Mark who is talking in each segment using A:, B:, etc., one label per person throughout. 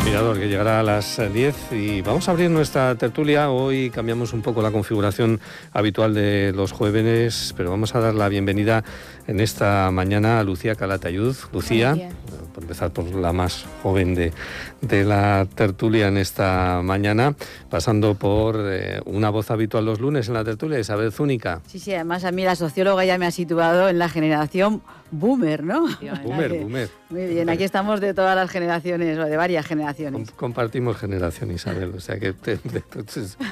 A: Mirador, que llegará a las 10 y vamos a abrir nuestra tertulia. Hoy cambiamos un poco la configuración habitual de los jueves, pero vamos a dar la bienvenida en esta mañana a Lucía Calatayud. Lucía, por empezar por la más joven de la tertulia en esta mañana, pasando por una voz habitual los lunes en la tertulia, Isabel Zúñiga.
B: Sí, además a mí la socióloga ya me ha situado en la generación boomer, ¿no?
A: Boomer.
B: Muy bien, aquí estamos de todas las generaciones, o de varias generaciones.
A: Compartimos generación, Isabel, o sea que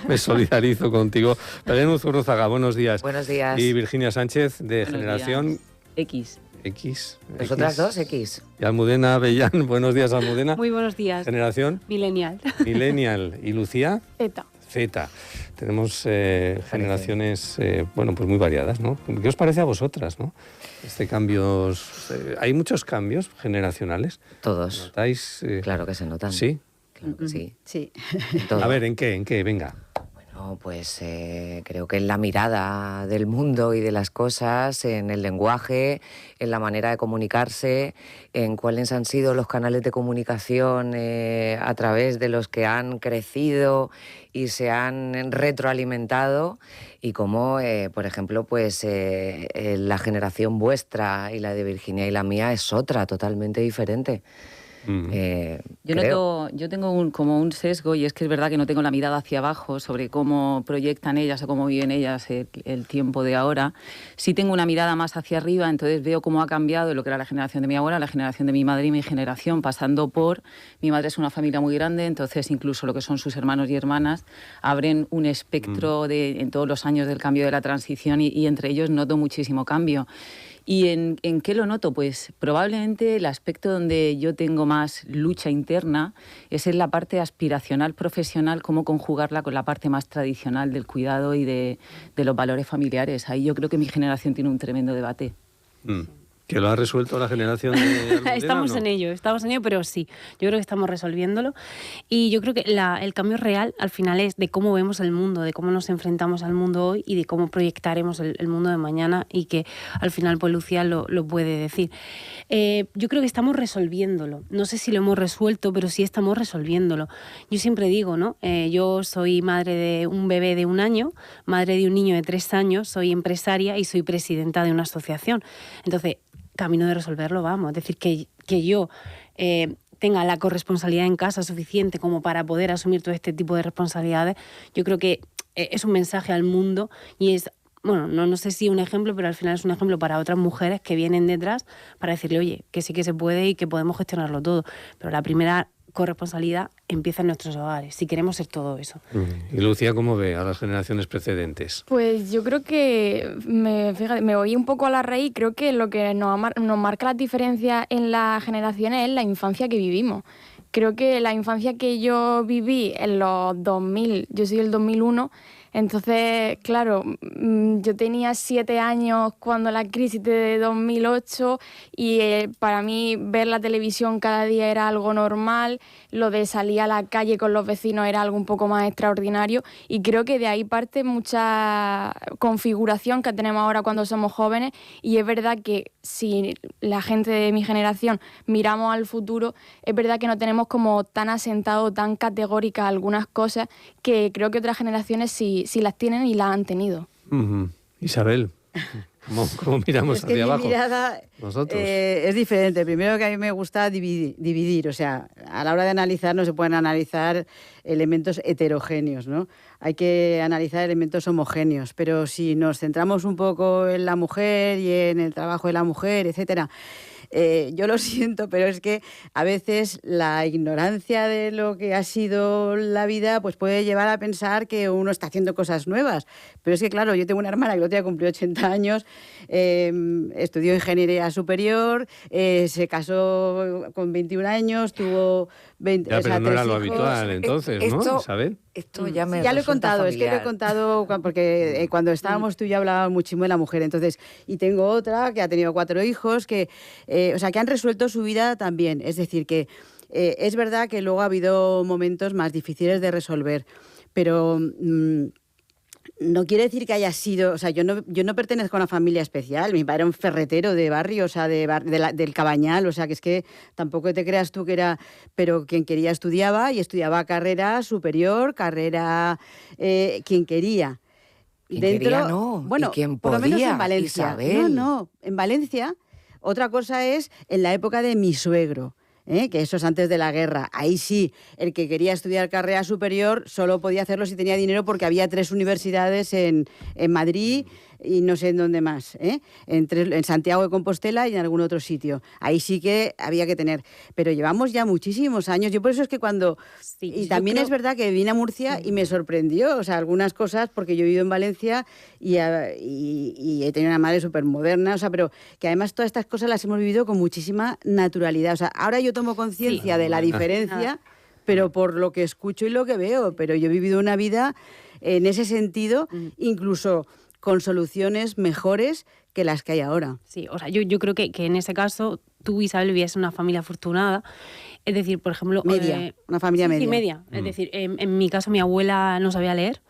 A: me solidarizo contigo. Belén Uzurruzaga, buenos días.
C: Buenos días.
A: Y Virginia Sánchez, de buenos generación...
B: Días.
A: X.
C: ¿Nosotras dos? X.
A: Y Almudena Avellán, buenos días, Almudena.
D: Muy buenos días.
A: ¿Generación?
D: Millennial.
A: Millennial. ¿Y Lucía? Z. Tenemos generaciones, pues muy variadas, ¿no? ¿Qué os parece a vosotras, no? ¿Hay muchos cambios generacionales?
C: Todos.
A: ¿Notáis?
C: Claro que se notan.
A: ¿Sí?
C: Claro que sí.
B: Sí.
C: Todo.
A: A ver, ¿en qué? Venga.
C: Bueno, pues creo que en la mirada del mundo y de las cosas, en el lenguaje, en la manera de comunicarse, en cuáles han sido los canales de comunicación a través de los que han crecido y se han retroalimentado, y cómo, por ejemplo, pues la generación vuestra y la de Virginia y la mía es otra, totalmente diferente.
E: Yo tengo como un sesgo, y es que es verdad que no tengo la mirada hacia abajo sobre cómo proyectan ellas o cómo viven ellas el tiempo de ahora. Sí tengo una mirada más hacia arriba, entonces veo cómo ha cambiado lo que era la generación de mi abuela, la generación de mi madre y mi generación, pasando por... Mi madre es una familia muy grande, entonces incluso lo que son sus hermanos y hermanas abren un espectro en todos los años del cambio de la transición, y entre ellos noto muchísimo cambio. ¿Y en qué lo noto? Pues probablemente el aspecto donde yo tengo más lucha interna es en la parte aspiracional, profesional, cómo conjugarla con la parte más tradicional del cuidado y de los valores familiares. Ahí yo creo que mi generación tiene un tremendo debate.
A: ¿Que lo ha resuelto la generación de Almudena?
D: Estamos en ello, pero sí, yo creo que estamos resolviéndolo, y yo creo que el cambio real al final es de cómo vemos el mundo, de cómo nos enfrentamos al mundo hoy y de cómo proyectaremos el mundo de mañana, y que al final pues Lucía lo puede decir. Yo creo que estamos resolviéndolo, no sé si lo hemos resuelto, pero sí estamos resolviéndolo. Yo siempre digo, ¿no? Yo soy madre de un bebé de 1 año, madre de un niño de 3 años, soy empresaria y soy presidenta de una asociación. Entonces, camino de resolverlo, vamos. Es decir, que yo tenga la corresponsabilidad en casa suficiente como para poder asumir todo este tipo de responsabilidades, yo creo que es un mensaje al mundo, y es, bueno, no sé si un ejemplo, pero al final es un ejemplo para otras mujeres que vienen detrás para decirle, oye, que sí que se puede y que podemos gestionarlo todo. Pero la primera corresponsabilidad empieza en nuestros hogares, si queremos ser todo eso.
A: ¿Y Lucía cómo ve a las generaciones precedentes?
F: Pues yo creo que, me voy un poco a la raíz. Creo que lo que nos marca las diferencias en las generaciones es la infancia que vivimos. Creo que la infancia que yo viví en los 2000, yo soy del 2001, entonces, claro, yo tenía 7 años cuando la crisis de 2008, y para mí ver la televisión cada día era algo normal, lo de salir a la calle con los vecinos era algo un poco más extraordinario, y creo que de ahí parte mucha configuración que tenemos ahora cuando somos jóvenes, y es verdad que si la gente de mi generación miramos al futuro, es verdad que no tenemos como tan asentado, tan categóricas algunas cosas que creo que otras generaciones sí las tienen y las han tenido.
A: Isabel, ¿cómo miramos
B: es que
A: hacia
B: mi
A: abajo?
B: Mirada,
A: nosotros.
B: Es diferente. Primero, que a mí me gusta dividir. O sea, a la hora de analizar no se pueden analizar elementos heterogéneos, ¿no? Hay que analizar elementos homogéneos. Pero si nos centramos un poco en la mujer y en el trabajo de la mujer, etcétera, yo lo siento, pero es que a veces la ignorancia de lo que ha sido la vida pues puede llevar a pensar que uno está haciendo cosas nuevas. Pero es que, claro, yo tengo una hermana que el otro día cumplió 80 años, estudió ingeniería superior, se casó con 21 años, tuvo 20,
A: ya, pero no era lo
B: hijos.
A: Habitual entonces, ¿no, Isabel?
C: Esto ya me
B: lo he contado,
C: familiar.
B: es que lo he contado porque cuando estábamos tú y yo hablábamos muchísimo de la mujer. Entonces, y tengo otra que ha tenido 4 hijos que han resuelto su vida también. Es decir, que es verdad que luego ha habido momentos más difíciles de resolver, pero No quiere decir que haya sido, o sea, yo no pertenezco a una familia especial, mi padre era un ferretero de barrio, o sea, del Cabañal, o sea, que es que tampoco te creas tú que era, pero quien quería estudiaba y estudiaba carrera superior, carrera, quien quería.
C: Quien quería no,
B: bueno,
C: y quien
B: por lo menos
C: podía,
B: en Valencia.
C: Isabel.
B: No, en Valencia, otra cosa es en la época de mi suegro. Que eso es antes de la guerra. Ahí sí, el que quería estudiar carrera superior solo podía hacerlo si tenía dinero porque había 3 universidades en Madrid y no sé en dónde más, en Santiago de Compostela y en algún otro sitio. Ahí sí que había que tener. Pero llevamos ya muchísimos años. Yo por eso es que cuando...
D: Sí,
B: y también es verdad que vine a Murcia y me sorprendió, o sea, algunas cosas, porque yo he vivido en Valencia y he tenido una madre súper moderna, o sea, pero que además todas estas cosas las hemos vivido con muchísima naturalidad. O sea, ahora yo tomo conciencia de la diferencia, pero por lo que escucho y lo que veo, pero yo he vivido una vida en ese sentido, incluso con soluciones mejores que las que hay ahora.
D: Sí, o sea, yo creo que en ese caso tú, Isabel, vivías en una familia afortunada. Es decir, por ejemplo...
B: una familia media.
D: Sí, media. Es decir, en mi caso mi abuela no sabía leer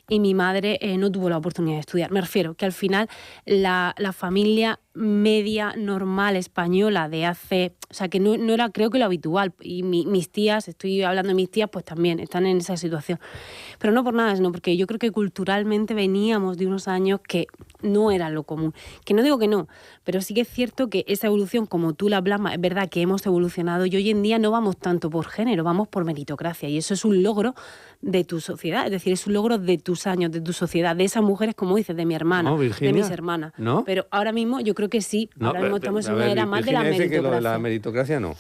D: y mi madre no tuvo la oportunidad de estudiar. Me refiero que al final la familia media normal española de hace... O sea, que no era, creo que lo habitual. Y mis tías, estoy hablando de mis tías, pues también están en esa situación. Pero no por nada, sino porque yo creo que culturalmente veníamos de unos años que no era lo común. Que no digo que no, pero sí que es cierto que esa evolución, como tú la plasmas, es verdad que hemos evolucionado y hoy en día no vamos tanto por género, vamos por meritocracia. Y eso es un logro de tu sociedad, es decir, es un logro de tus años, de tu sociedad, de esas mujeres, como dices, de mi hermana,
A: no, Virginia,
D: de mis hermanas.
A: ¿no?
D: Pero ahora mismo yo creo que sí,
A: No,
D: ahora mismo estamos en una era más de la
A: Virginia dice que lo de
D: meritocracia.
A: la meritocracia no.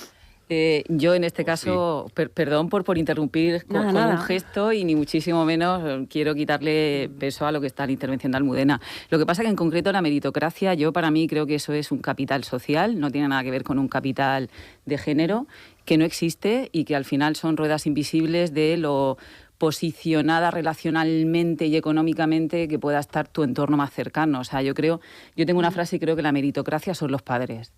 E: Yo en este caso, perdón por interrumpir con un gesto y ni muchísimo menos quiero quitarle peso a lo que está en la intervención de Almudena. Lo que pasa que en concreto la meritocracia, yo para mí creo que eso es un capital social, no tiene nada que ver con un capital de género, que no existe y que al final son ruedas invisibles de lo posicionada relacionalmente y económicamente que pueda estar tu entorno más cercano. O sea, yo tengo una frase y creo que la meritocracia son los padres.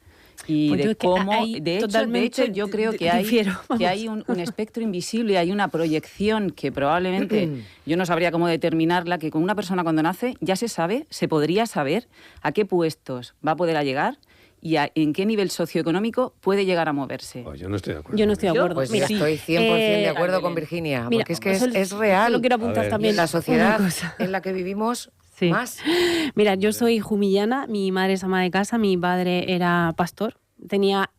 E: Y
D: pues
E: de cómo, de hecho, yo creo que hay un espectro invisible, hay una proyección que probablemente yo no sabría cómo determinarla, que con una persona cuando nace ya se podría saber a qué puestos va a poder llegar y en qué nivel socioeconómico puede llegar a moverse.
A: Yo no estoy de acuerdo.
D: Yo no estoy de acuerdo.
C: Pues
D: mira,
C: estoy 100% de acuerdo con Virginia, porque es que es real.
D: Solo quiero apuntar también
C: la sociedad en la que vivimos. Sí. Más.
D: Mira, yo soy jumillana, mi madre es ama de casa, mi padre era pastor,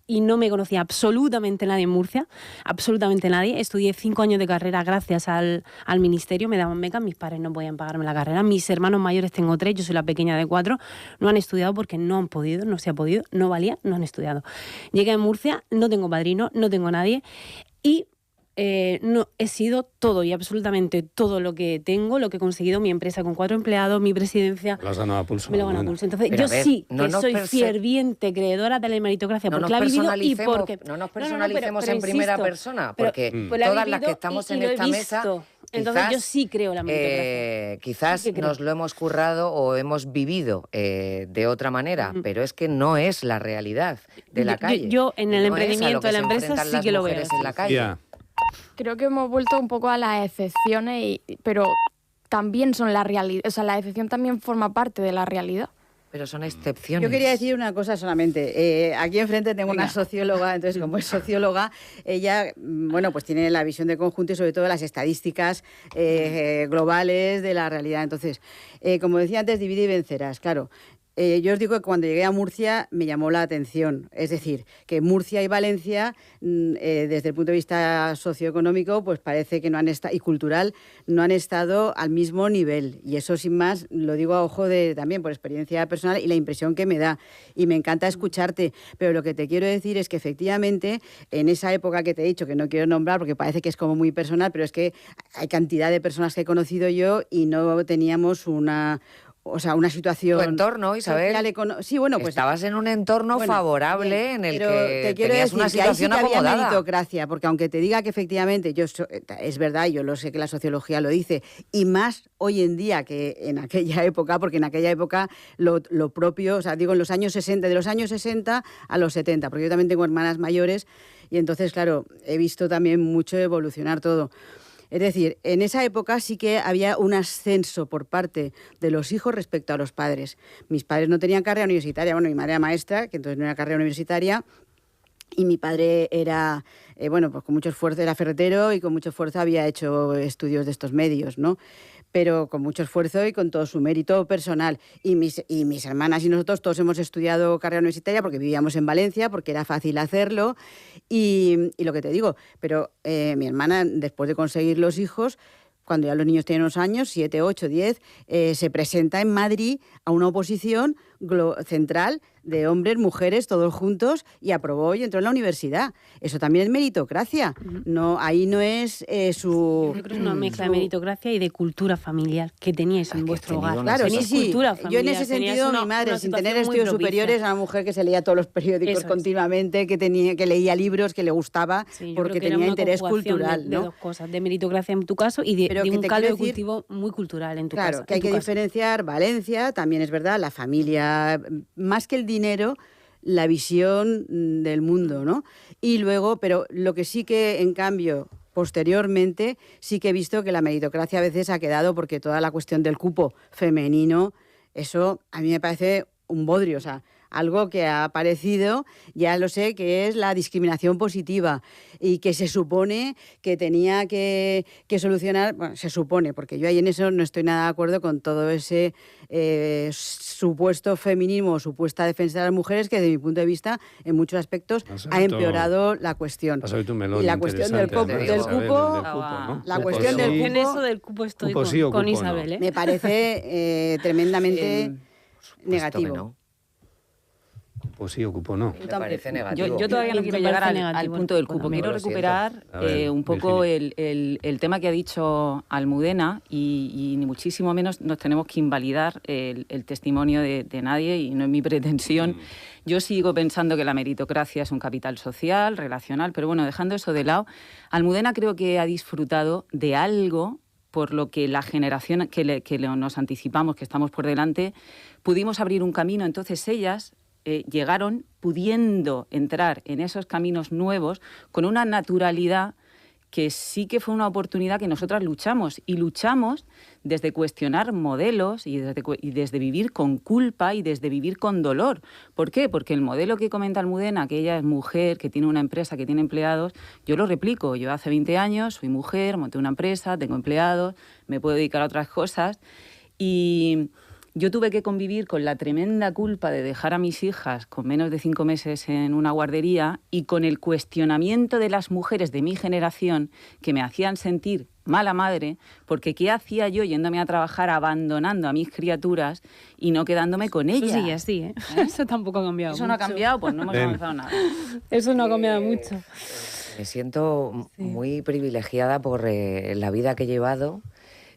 D: y no me conocía absolutamente nadie en Murcia, absolutamente nadie. Estudié 5 años de carrera gracias al ministerio, me daban becas, mis padres no podían pagarme la carrera, mis hermanos mayores tengo 3, yo soy la pequeña de 4, no han estudiado porque no han podido, no se ha podido, no valía, no han estudiado. Llegué a Murcia, no tengo padrino, no tengo nadie y no he sido todo y absolutamente todo lo que tengo, lo que he conseguido, mi empresa con 4 empleados, mi presidencia.
A: Lo has ganado a pulso.
D: Me lo han ganado a pulso. Entonces, yo sí que soy ferviente creedora de la meritocracia porque la he vivido y porque...
C: No nos personalicemos en primera persona, porque todas las que estamos en esta mesa...
D: Entonces yo sí creo la meritocracia.
C: Quizás nos lo hemos currado o hemos vivido de otra manera, pero es que no es la realidad de la calle.
D: Yo en el emprendimiento de la empresa sí que lo veo.
C: En la calle.
A: Yeah.
F: Creo que hemos vuelto un poco a las excepciones, pero también son la realidad. O sea, la excepción también forma parte de la realidad.
C: Pero son excepciones.
B: Yo quería decir una cosa solamente. Aquí enfrente tengo una socióloga, entonces como es socióloga, ella, bueno, pues tiene la visión de conjunto y sobre todo las estadísticas globales de la realidad. Entonces, como decía antes, divide y vencerás, claro. Yo os digo que cuando llegué a Murcia me llamó la atención. Es decir, que Murcia y Valencia, desde el punto de vista socioeconómico, pues parece que no han estado, y cultural, no han estado al mismo nivel. Y eso, sin más, lo digo a ojo de también por experiencia personal y la impresión que me da. Y me encanta escucharte. Pero lo que te quiero decir es que efectivamente, en esa época que te he dicho, que no quiero nombrar porque parece que es como muy personal, pero es que hay cantidad de personas que he conocido yo y no teníamos una situación...
C: Tu entorno, Isabel.
B: Sí, bueno, pues...
C: Estabas en un entorno favorable en el que
B: te quiero
C: tenías
B: decir
C: una situación
B: que ahí sí que
C: acomodada.
B: había meritocracia, porque aunque te diga que efectivamente, es verdad, yo lo sé que la sociología lo dice, y más hoy en día que en aquella época, porque en aquella época lo propio, o sea, digo en los años 60, de los años 60 a los 70, porque yo también tengo hermanas mayores, y entonces, claro, he visto también mucho evolucionar todo. Es decir, en esa época sí que había un ascenso por parte de los hijos respecto a los padres. Mis padres no tenían carrera universitaria, bueno, mi madre era maestra, que entonces no era carrera universitaria, y mi padre era, pues con mucho esfuerzo, era ferretero y con mucho esfuerzo había hecho estudios de estos medios, ¿no? Pero con mucho esfuerzo y con todo su mérito personal. Y mis hermanas y nosotros todos hemos estudiado carrera universitaria porque vivíamos en Valencia, porque era fácil hacerlo. Y lo que te digo, pero mi hermana, después de conseguir los hijos, cuando ya los niños tienen unos años, 7, 8, 10, se presenta en Madrid a una oposición central de hombres, mujeres, todos juntos, y aprobó y entró en la universidad. Eso también es meritocracia. No, ahí no es
D: Yo creo que es una mezcla de meritocracia y de cultura familiar que teníais en vuestro hogar.
B: Claro,
D: Tenéis
B: sí.
D: cultura familiar.
B: Yo en ese sentido, mi madre, sin tener estudios superiores, era una mujer que se leía todos los periódicos continuamente, que leía libros, que le gustaba, porque tenía interés cultural.
D: De dos cosas, de meritocracia en tu caso y de un caldo de cultivo muy cultural en tu casa.
B: Claro, que hay que diferenciar Valencia, también es verdad, la familia, más que el dinero, la visión del mundo, ¿no? Y luego, pero lo que sí que, en cambio, posteriormente, sí que he visto que la meritocracia a veces ha quedado, porque toda la cuestión del cupo femenino, eso a mí me parece un bodrio, o sea, algo que ha aparecido, ya lo sé, que es la discriminación positiva y que se supone que tenía que solucionar, bueno, se supone, porque yo ahí en eso no estoy nada de acuerdo con todo ese supuesto feminismo, supuesta defensa de las mujeres, que desde mi punto de vista, en muchos aspectos, ha empeorado la cuestión.
A: Y
B: la cuestión del cupo,
A: ¿no?
B: La cuestión del cupo,
D: en eso del cupo estoy con Isabel, ¿eh?
B: Me parece tremendamente negativo.
C: No.
A: Pues sí, ocupo no.
C: Me parece negativo.
E: Yo todavía no quiero llegar al punto del cupo. Quiero recuperar un poco el tema que ha dicho Almudena y ni muchísimo menos nos tenemos que invalidar el testimonio de nadie y no es mi pretensión. Yo sigo pensando que la meritocracia es un capital social, relacional, pero bueno, dejando eso de lado, Almudena creo que ha disfrutado de algo por lo que la generación que nos anticipamos, que estamos por delante, pudimos abrir un camino. Entonces ellas llegaron pudiendo entrar en esos caminos nuevos con una naturalidad que sí que fue una oportunidad que nosotras luchamos. Y luchamos desde cuestionar modelos y desde vivir con culpa y desde vivir con dolor. ¿Por qué? Porque el modelo que comenta Almudena, que ella es mujer, que tiene una empresa, que tiene empleados, yo lo replico. Yo hace 20 años soy mujer, monté una empresa, tengo empleados, me puedo dedicar a otras cosas y yo tuve que convivir con la tremenda culpa de dejar a mis hijas con menos de 5 meses en una guardería y con el cuestionamiento de las mujeres de mi generación que me hacían sentir mala madre, porque ¿qué hacía yo yéndome a trabajar, abandonando a mis criaturas y no quedándome con ellas?
D: Eso sigue así, ¿eh? Eso tampoco ha cambiado.
E: Eso no ha cambiado, pues no hemos avanzado nada.
D: Eso no ha cambiado mucho.
C: Me siento muy privilegiada por la vida que he llevado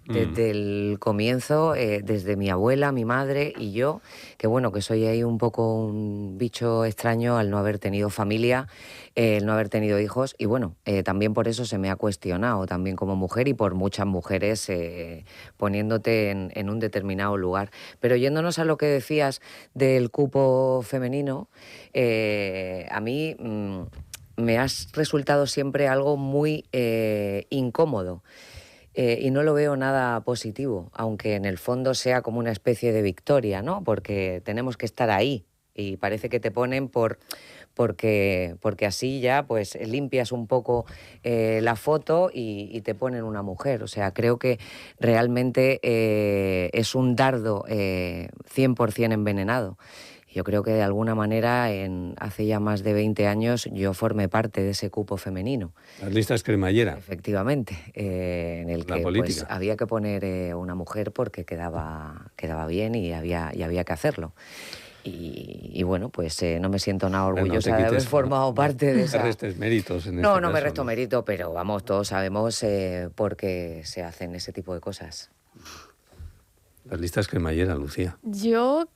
C: desde el comienzo, desde mi abuela, mi madre y yo, que bueno, que soy ahí un poco un bicho extraño al no haber tenido familia, el no haber tenido hijos, y bueno, también por eso se me ha cuestionado, también como mujer y por muchas mujeres poniéndote en un determinado lugar. Pero yéndonos a lo que decías del cupo femenino, a mí me has resultado siempre algo muy incómodo. Y no lo veo nada positivo, aunque en el fondo sea como una especie de victoria, ¿no? Porque tenemos que estar ahí y parece que te ponen porque así ya pues limpias un poco la foto y te ponen una mujer. O sea, creo que realmente es un dardo 100% envenenado. Yo creo que de alguna manera hace ya más de 20 años yo formé parte de ese cupo femenino.
A: Las listas cremallera.
C: Efectivamente, en el que pues, había que poner una mujer porque quedaba bien y había que hacerlo. Y bueno, pues no me siento nada orgullosa de haber formado parte de esa...
A: No te restes méritos en
C: No, no me resto mérito, pero vamos, todos sabemos por qué se hacen ese tipo de cosas.
A: Las listas cremallera, Lucía.
F: Yo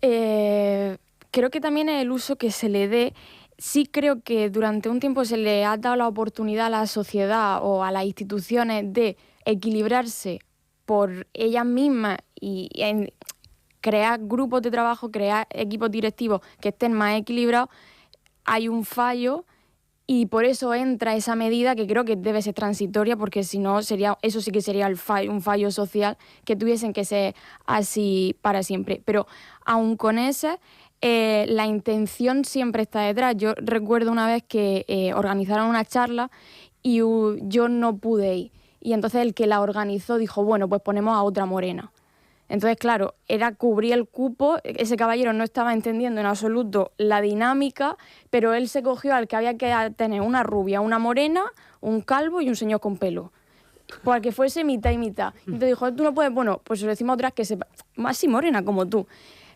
F: creo que también el uso que se le dé, sí creo que durante un tiempo se le ha dado la oportunidad a la sociedad o a las instituciones de equilibrarse por ellas mismas y crear grupos de trabajo, crear equipos directivos que estén más equilibrados. Hay un fallo Y por eso entra esa medida que creo que debe ser transitoria, porque si no, eso sí que sería un fallo social, que tuviesen que ser así para siempre. Pero aun con ese, la intención siempre está detrás. Yo recuerdo una vez que organizaron una charla y yo no pude ir. Y entonces el que la organizó dijo, bueno, pues ponemos a otra morena. Entonces, claro, era cubrir el cupo, ese caballero no estaba entendiendo en absoluto la dinámica, pero él se cogió al que había que tener una rubia, una morena, un calvo y un señor con pelo, para que fuese mitad y mitad. Entonces dijo, tú no puedes, bueno, pues se lo decimos a otras que sepa, más si morena como tú.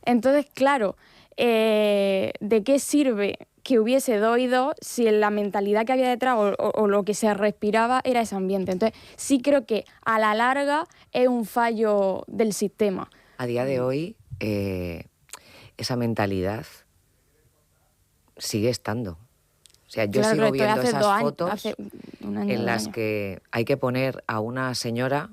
F: Entonces, claro, ¿de qué sirve que hubiese 2 y 2 si la mentalidad que había detrás o lo que se respiraba era ese ambiente? Entonces sí creo que a la larga es un fallo del sistema.
C: A día de hoy esa mentalidad sigue estando. O sea, yo sigo viendo esas fotos en las que hay que poner a una señora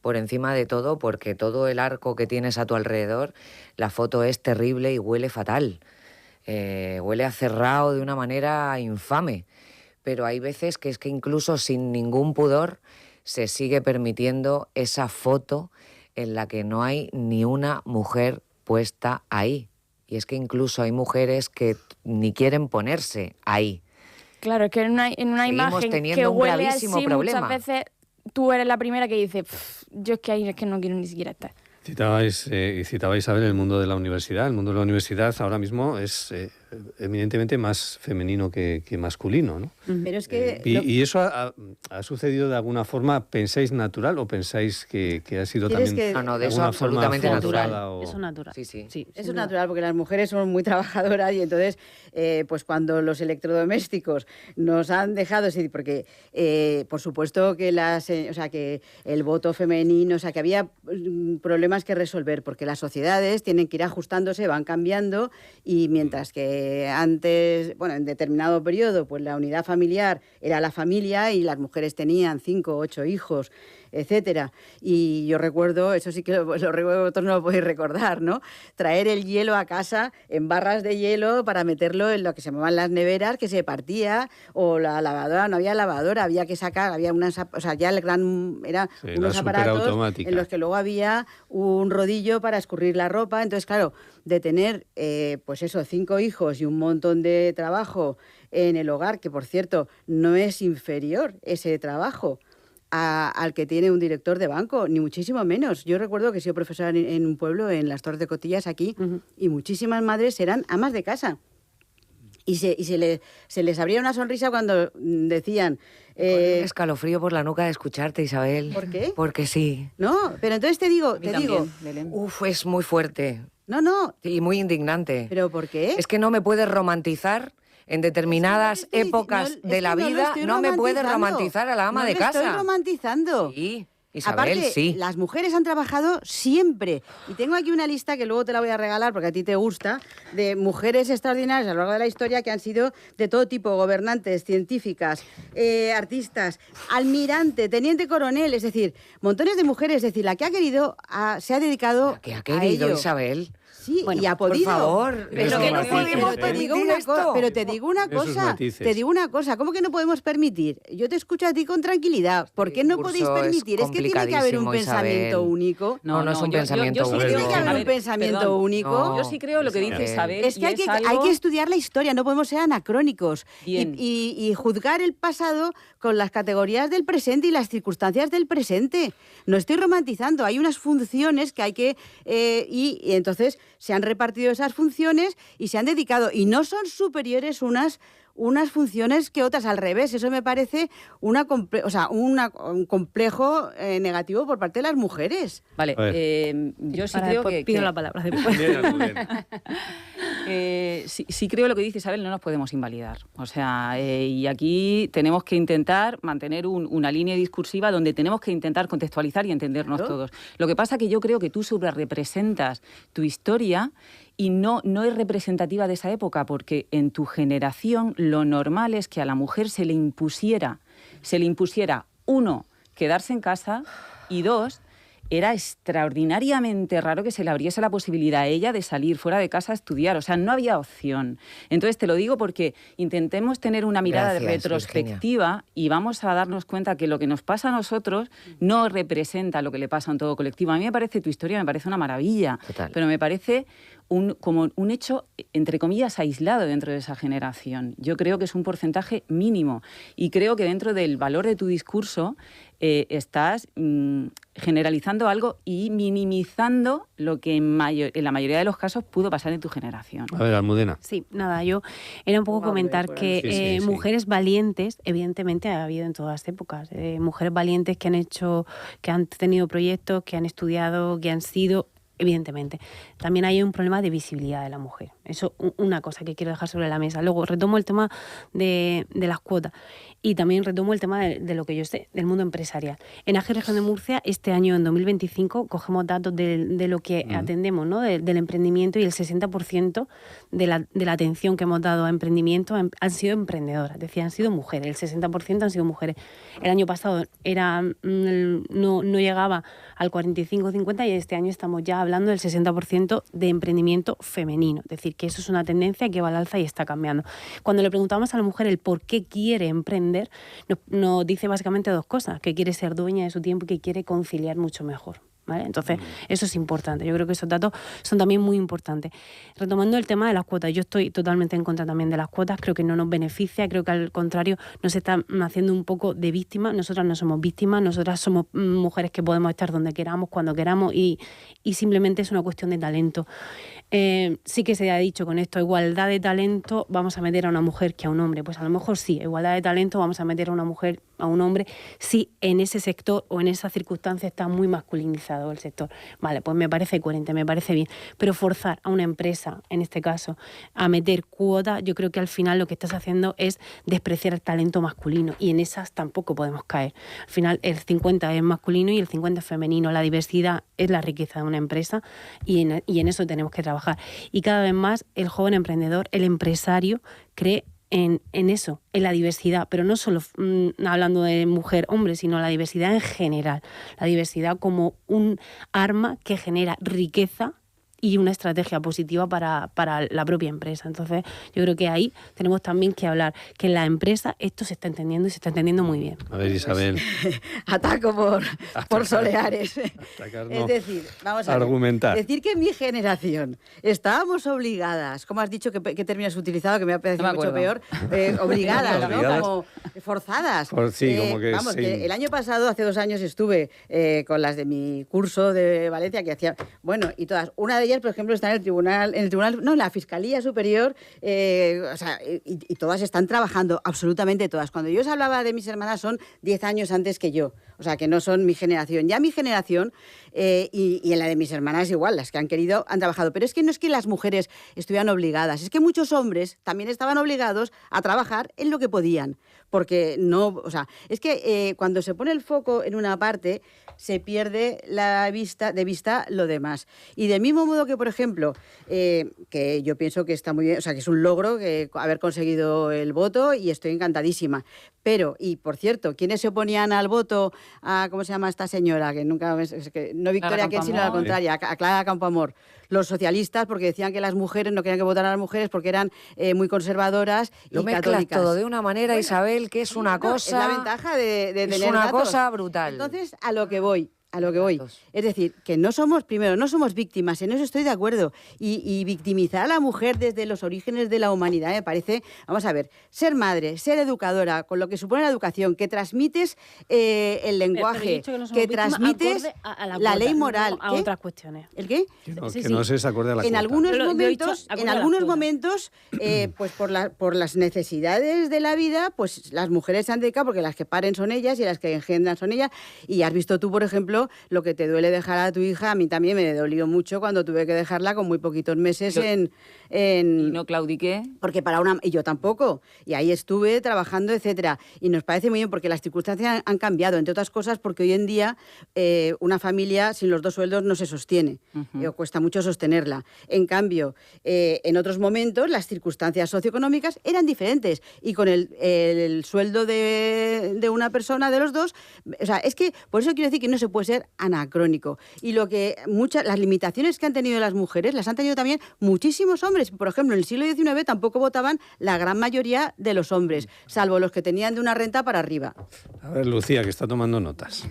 C: por encima de todo, porque todo el arco que tienes a tu alrededor, la foto es terrible y huele fatal. Huele a cerrado de una manera infame, pero hay veces que es que incluso sin ningún pudor se sigue permitiendo esa foto en la que no hay ni una mujer puesta ahí. Y es que incluso hay mujeres que ni quieren ponerse ahí.
F: Claro, es que en una imagen que huele así, muchas veces tú eres la primera que dice, yo es que ahí es que no quiero ni siquiera estar.
A: Citabais a ver el mundo de la universidad. El mundo de la universidad ahora mismo es eminentemente más femenino que masculino, ¿no?
B: Pero es que
A: ¿Y eso ha sucedido de alguna forma, pensáis natural o pensáis que ha sido también
C: no, de eso absolutamente natural?
D: Eso natural.
C: Sí.
B: Eso es natural, porque las mujeres son muy trabajadoras y entonces, pues cuando los electrodomésticos nos han dejado, porque por supuesto que que el voto femenino, que había problemas que resolver, porque las sociedades tienen que ir ajustándose, van cambiando, y mientras que antes, en determinado periodo, pues la unidad familiar era la familia y las mujeres tenían 5 o 8 hijos, etcétera. Y yo recuerdo, eso sí que lo recuerdo, vosotros no lo podéis recordar, ¿no? Traer el hielo a casa en barras de hielo para meterlo en lo que se llamaban las neveras, que se partía, o la lavadora, no había lavadora, había que sacar, había unos aparatos en los que luego había un rodillo para escurrir la ropa. Entonces, claro, de tener, 5 hijos y un montón de trabajo en el hogar, que por cierto no es inferior ese trabajo al que tiene un director de banco, ni muchísimo menos. Yo recuerdo que he sido profesora en un pueblo, en las Torres de Cotillas, aquí, y muchísimas madres eran amas de casa. Y se les abría una sonrisa cuando decían...
C: un escalofrío por la nuca de escucharte, Isabel.
B: ¿Por qué?
C: Porque sí.
B: No, pero entonces te digo...
C: Es muy fuerte.
B: No.
C: Y muy indignante.
B: ¿Pero por qué?
C: Es que no me puedes romantizar en determinadas épocas de la vida, no me puedes romantizar a la ama de casa.
B: No estoy romantizando.
C: Sí, Isabel,
B: aparte,
C: sí.
B: Las mujeres han trabajado siempre. Y tengo aquí una lista que luego te la voy a regalar porque a ti te gusta, de mujeres extraordinarias a lo largo de la historia que han sido de todo tipo: gobernantes, científicas, artistas, almirante, teniente coronel, es decir, montones de mujeres. Es decir, la que ha querido se ha dedicado
C: ¿Qué ha querido,
B: a ello.
C: Isabel?
B: Sí, y ha podido.
C: Por favor,
B: pero
C: que no podemos permitir esto.
B: Pero te digo una cosa, ¿cómo que no podemos permitir? Yo te escucho a ti con tranquilidad. ¿Por qué no podéis permitir? Es que tiene que haber un pensamiento único.
C: No es un pensamiento único.
B: Tiene que haber un pensamiento único.
E: Yo sí creo lo que dice Isabel.
B: Es que hay que estudiar la historia, no podemos ser anacrónicos. Y juzgar el pasado con las categorías del presente y las circunstancias del presente. No estoy romantizando, hay unas funciones que hay que... y entonces se han repartido esas funciones y se han dedicado, y no son superiores unas funciones que otras, al revés. Eso me parece un complejo negativo por parte de las mujeres.
E: Vale, yo sí creo que...
D: Pido la palabra después.
E: Sí creo lo que dice Isabel, no nos podemos invalidar. O sea, y aquí tenemos que intentar mantener una línea discursiva donde tenemos que intentar contextualizar y entendernos todos. Lo que pasa que yo creo que tú sobrerepresentas tu historia y no es representativa de esa época, porque en tu generación lo normal es que a la mujer se le impusiera, 1, quedarse en casa, y 2, era extraordinariamente raro que se le abriese la posibilidad a ella de salir fuera de casa a estudiar. O sea, no había opción. Entonces, te lo digo porque intentemos tener una mirada de retrospectiva, Virginia, y vamos a darnos cuenta que lo que nos pasa a nosotros no representa lo que le pasa a un todo colectivo. A mí me parece tu historia, me parece una maravilla.
C: Total.
E: Pero me parece como un hecho, entre comillas, aislado dentro de esa generación. Yo creo que es un porcentaje mínimo y creo que dentro del valor de tu discurso estás generalizando algo y minimizando lo que en la mayoría de los casos pudo pasar en tu generación.
A: A ver, Almudena.
D: Sí, nada, yo era un poco comentar que mujeres valientes, evidentemente ha habido en todas épocas, mujeres valientes que han tenido proyectos, que han estudiado, que han sido... Evidentemente. También hay un problema de visibilidad de la mujer. Eso una cosa que quiero dejar sobre la mesa. Luego retomo el tema de las cuotas y también retomo el tema de lo que yo sé, del mundo empresarial. En AGE Región de Murcia, este año, en 2025, cogemos datos de lo que atendemos, ¿no? Del emprendimiento, y el 60% de la atención que hemos dado a emprendimiento han sido emprendedoras, es decir, han sido mujeres, el 60% han sido mujeres. El año pasado no llegaba al 45-50 y este año estamos ya hablando del 60% de emprendimiento femenino. Es decir, que eso es una tendencia que va al alza y está cambiando. Cuando le preguntamos a la mujer el por qué quiere emprender, nos dice básicamente dos cosas: que quiere ser dueña de su tiempo y que quiere conciliar mucho mejor. ¿Vale? Entonces, eso es importante. Yo creo que esos datos son también muy importantes. Retomando el tema de las cuotas, yo estoy totalmente en contra también de las cuotas. Creo que no nos beneficia, creo que al contrario nos está haciendo un poco de víctimas. Nosotras no somos víctimas, nosotras somos mujeres que podemos estar donde queramos, cuando queramos, y simplemente es una cuestión de talento. Sí que se ha dicho con esto, igualdad de talento, vamos a meter a una mujer que a un hombre. Pues a lo mejor sí, igualdad de talento, vamos a meter a una mujer, a un hombre, si en ese sector o en esa circunstancia está muy masculinizado el sector. Vale, pues me parece coherente, me parece bien. Pero forzar a una empresa, en este caso, a meter cuotas, yo creo que al final lo que estás haciendo es despreciar el talento masculino, y en esas tampoco podemos caer. Al final el 50 es masculino y el 50 es femenino. La diversidad es la riqueza de una empresa y en eso tenemos que trabajar. Y cada vez más el joven emprendedor, el empresario, cree en eso, en la diversidad, pero no solo hablando de mujer-hombre, sino la diversidad en general. La diversidad como un arma que genera riqueza y una estrategia positiva para la propia empresa. Entonces, yo creo que ahí tenemos también que hablar, que en la empresa esto se está entendiendo y se está entendiendo muy bien.
A: A ver, Isabel.
B: Ataco por Soleares.
A: Atacar, no.
B: Es decir, vamos a
A: argumentar.
B: Decir que en mi generación estábamos obligadas, como has dicho, ¿qué término has utilizado? Que me ha parecido mucho peor. Obligadas, ¿no? Como forzadas.
A: Sí, como que
B: vamos,
A: sí.
B: que el año pasado, hace 2 años, estuve con las de mi curso de Valencia, que hacía... Bueno, y todas. Una de ellas, por ejemplo, está en la Fiscalía Superior, y todas están trabajando, absolutamente todas. Cuando yo os hablaba de mis hermanas, son 10 años antes que yo, o sea, que no son mi generación. Ya mi generación, y en la de mis hermanas igual, las que han querido, han trabajado. Pero es que no es que las mujeres estuvieran obligadas, es que muchos hombres también estaban obligados a trabajar en lo que podían. Porque no, o sea, es que cuando se pone el foco en una parte, se pierde de vista lo demás. Y del mismo modo que, por ejemplo, que yo pienso que está muy bien, o sea, que es un logro haber conseguido el voto, y estoy encantadísima. Pero, y por cierto, ¿quiénes se oponían al voto a, ¿cómo se llama esta señora? Que nunca, no Victoria Kent, sino la contraria, a Clara Campoamor. Los socialistas, porque decían que las mujeres no querían que votaran a las mujeres porque eran muy conservadoras y
C: lo mezclas
B: católicas.
C: Todo de una manera, bueno, Isabel, que es una cosa...
B: Es la ventaja de tener
C: es una
B: datos.
C: cosa brutal.
B: Entonces, a lo que voy. Es decir, que no somos víctimas, en eso estoy de acuerdo. Y victimizar a la mujer desde los orígenes de la humanidad me parece, vamos a ver, ser madre, ser educadora, con lo que supone la educación, que transmites el lenguaje, que transmites
D: a
B: la ley moral.
D: A otras cuestiones.
B: ¿El qué?
A: Que no se acorde a la
B: en
A: cuota.
B: Algunos momentos, pues por las necesidades de la vida, pues las mujeres se han dedicado, porque las que paren son ellas y las que engendran son ellas. Y has visto tú, por ejemplo, lo que te duele dejar a tu hija. A mí también me dolió mucho cuando tuve que dejarla con muy poquitos meses
E: y no claudiqué.
B: Porque y yo tampoco. Y ahí estuve trabajando, etcétera. Y nos parece muy bien porque las circunstancias han cambiado, entre otras cosas porque hoy en día una familia sin los 2 sueldos no se sostiene. Cuesta mucho sostenerla. En cambio, en otros momentos las circunstancias socioeconómicas eran diferentes. Y con el sueldo de una persona, de los dos, o sea, es que por eso quiero decir que no se puede ser ser anacrónico. Y las limitaciones que han tenido las mujeres las han tenido también muchísimos hombres. Por ejemplo, en el siglo XIX tampoco votaban la gran mayoría de los hombres, salvo los que tenían de una renta para arriba.
A: A ver, Lucía, que está tomando notas.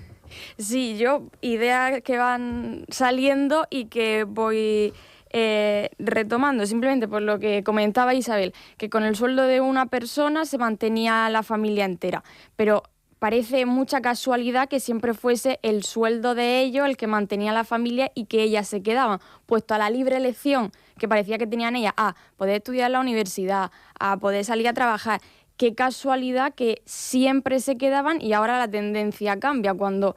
F: Sí, ideas que van saliendo y que voy retomando, simplemente por lo que comentaba Isabel, que con el sueldo de una persona se mantenía la familia entera, pero parece mucha casualidad que siempre fuese el sueldo de ellos el que mantenía la familia y que ellas se quedaban, puesto a la libre elección que parecía que tenían ellas, a poder estudiar en la universidad, a poder salir a trabajar. Qué casualidad que siempre se quedaban y ahora la tendencia cambia. Cuando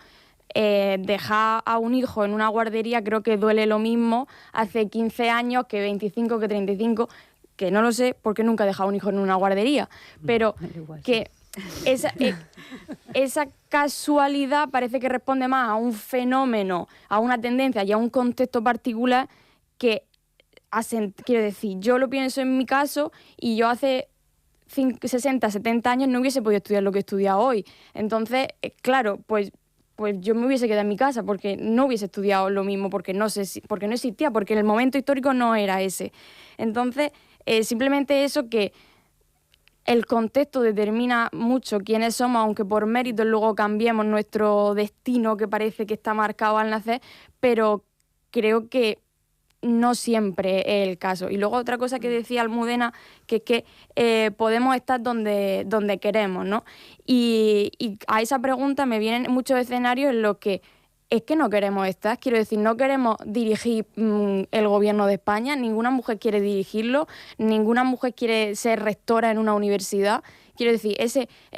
F: dejar a un hijo en una guardería creo que duele lo mismo hace 15 años que 25, que 35, que no lo sé porque nunca he dejado a un hijo en una guardería, pero que esa casualidad parece que responde más a un fenómeno, a una tendencia y a un contexto particular que, quiero decir, yo lo pienso en mi caso y yo hace 60, 70 años no hubiese podido estudiar lo que he estudiado hoy. Entonces, claro, pues yo me hubiese quedado en mi casa porque no hubiese estudiado lo mismo, porque no existía, porque en el momento histórico no era ese. Entonces, simplemente eso, que el contexto determina mucho quiénes somos, aunque por méritos luego cambiemos nuestro destino, que parece que está marcado al nacer, pero creo que no siempre es el caso. Y luego otra cosa que decía Almudena, que es que podemos estar donde queremos, ¿no? Y a esa pregunta me vienen muchos escenarios en los que es que no queremos estar. Quiero decir, no queremos dirigir el gobierno de España, ninguna mujer quiere dirigirlo, ninguna mujer quiere ser rectora en una universidad. Quiero decir, es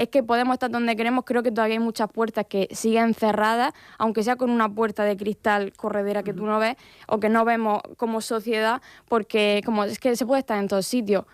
F: que podemos estar donde queremos. Creo que todavía hay muchas puertas que siguen cerradas, aunque sea con una puerta de cristal corredera que tú no ves o que no vemos como sociedad, porque como es que se puede estar en todos sitios.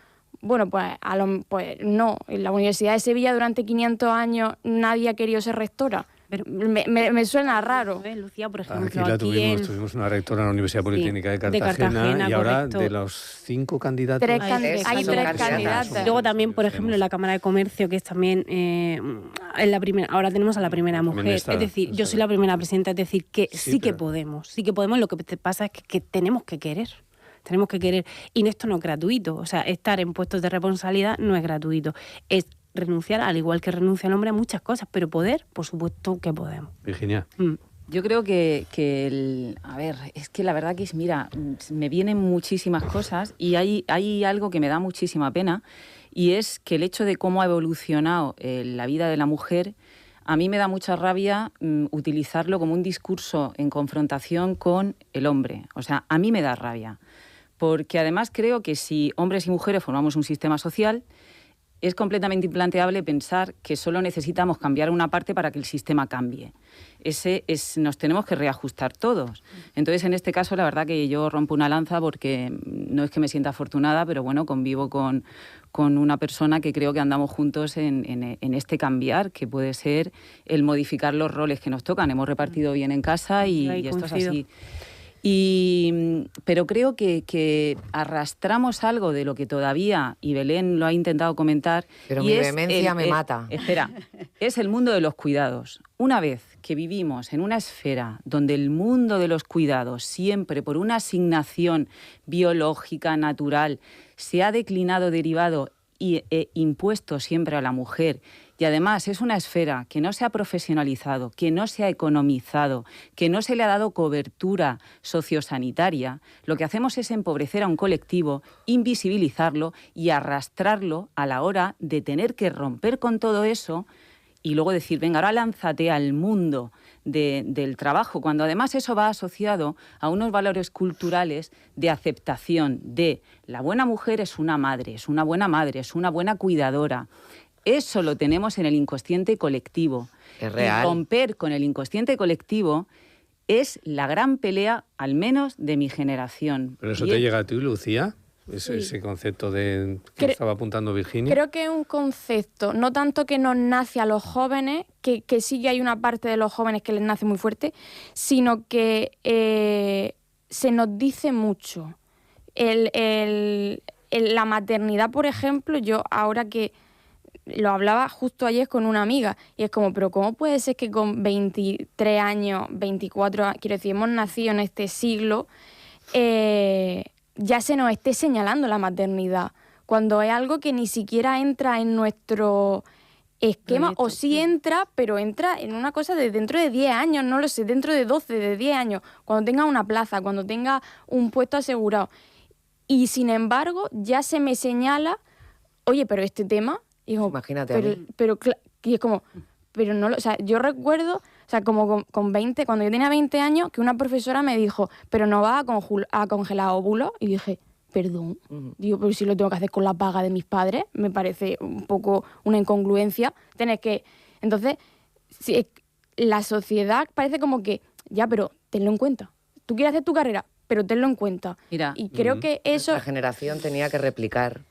F: Bueno, pues no. En la Universidad de Sevilla durante 500 años nadie ha querido ser rectora. Pero me suena raro.
D: Lucía, por ejemplo,
A: aquí la tuvimos una rectora en la Universidad Politécnica de Cartagena y ahora
D: correcto.
A: De los 5 candidatos
F: hay 3 candidatas.
D: Luego también, por ejemplo, en la Cámara de Comercio, que es también en la primera, ahora tenemos a la primera mujer. Es decir, yo soy la primera presidenta, es decir, que sí que podemos. Lo que pasa es que tenemos que querer. Tenemos que querer. Y esto no es gratuito. O sea, estar en puestos de responsabilidad no es gratuito. Es renunciar, al igual que renuncia el hombre, a muchas cosas, pero poder, por supuesto que podemos.
A: Virginia.
E: Yo creo que es que la verdad que mira, me vienen muchísimas cosas y hay algo que me da muchísima pena, y es que el hecho de cómo ha evolucionado la vida de la mujer, a mí me da mucha rabia utilizarlo como un discurso en confrontación con el hombre. O sea, a mí me da rabia, porque además creo que si hombres y mujeres formamos un sistema social, es completamente implanteable pensar que solo necesitamos cambiar una parte para que el sistema cambie. Nos tenemos que reajustar todos. Entonces, en este caso, la verdad que yo rompo una lanza porque no es que me sienta afortunada, pero bueno, convivo con una persona que creo que andamos juntos en este cambiar, que puede ser el modificar los roles que nos tocan. Hemos repartido bien en casa y esto es así. Pero creo que arrastramos algo de lo que todavía, y Belén lo ha intentado comentar.
C: Pero mi vehemencia me mata.
E: Espera, es el mundo de los cuidados. Una vez que vivimos en una esfera donde el mundo de los cuidados, siempre por una asignación biológica, natural, se ha declinado, derivado e impuesto siempre a la mujer, y además es una esfera que no se ha profesionalizado, que no se ha economizado, que no se le ha dado cobertura sociosanitaria, lo que hacemos es empobrecer a un colectivo, invisibilizarlo y arrastrarlo a la hora de tener que romper con todo eso y luego decir, venga, ahora lánzate al mundo del trabajo, cuando además eso va asociado a unos valores culturales de aceptación de la buena mujer es una madre, es una buena madre, es una buena cuidadora. Eso lo tenemos en el inconsciente colectivo.
C: Es real.
E: Y romper con el inconsciente colectivo es la gran pelea, al menos de mi generación.
A: ¿Pero eso te llega a ti, Lucía? Ese concepto que estaba apuntando Virginia.
F: Creo que es un concepto, no tanto que nos nace a los jóvenes, que sí que hay una parte de los jóvenes que les nace muy fuerte, sino que se nos dice mucho. La maternidad, por ejemplo, yo ahora que lo hablaba justo ayer con una amiga, y es como, pero ¿cómo puede ser que con 23 años, 24 años, quiero decir, hemos nacido en este siglo, ya se nos esté señalando la maternidad, cuando es algo que ni siquiera entra en nuestro esquema, o sí entra, pero entra en una cosa de dentro de 10 años, no lo sé, dentro de 12, de 10 años, cuando tenga una plaza, cuando tenga un puesto asegurado. Y sin embargo, ya se me señala, oye, pero este tema... Y digo,
C: imagínate
F: y es como, pero no lo... O sea, yo recuerdo, o sea, como con 20, cuando yo tenía 20 años, que una profesora me dijo, pero no vas a congelar óvulos. Y dije, perdón. Digo, pero si lo tengo que hacer con la paga de mis padres, me parece un poco una incongruencia. Entonces, si, la sociedad parece como que, ya, pero tenlo en cuenta. Tú quieres hacer tu carrera, pero tenlo en cuenta.
E: Mira,
F: y creo que eso...
C: La generación tenía que replicar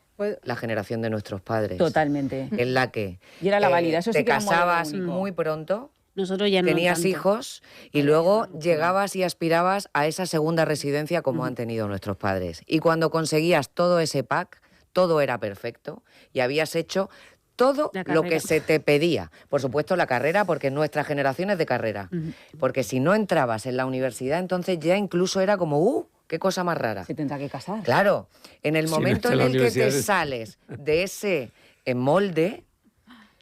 C: la generación de nuestros padres.
E: Totalmente.
C: En la que
E: Y era la válida, eso sí
C: te
E: que era un modelo
C: casabas
E: único.
C: muy pronto,
D: Nosotros ya no
C: tenías
D: tanto.
C: hijos y luego llegabas y aspirabas a esa segunda residencia como han tenido nuestros padres. Y cuando conseguías todo ese pack, todo era perfecto y habías hecho todo
D: La
C: lo que
D: carrera.
C: se te pedía. Por supuesto, la carrera, porque nuestra generación es de carrera. Porque si no entrabas en la universidad, entonces ya incluso era como, qué cosa más rara.
E: Se tendrá que casar.
C: Claro, en el
A: Sí,
C: momento
A: no,
C: en
A: la
C: el que te
A: universidad es-
C: sales de ese molde,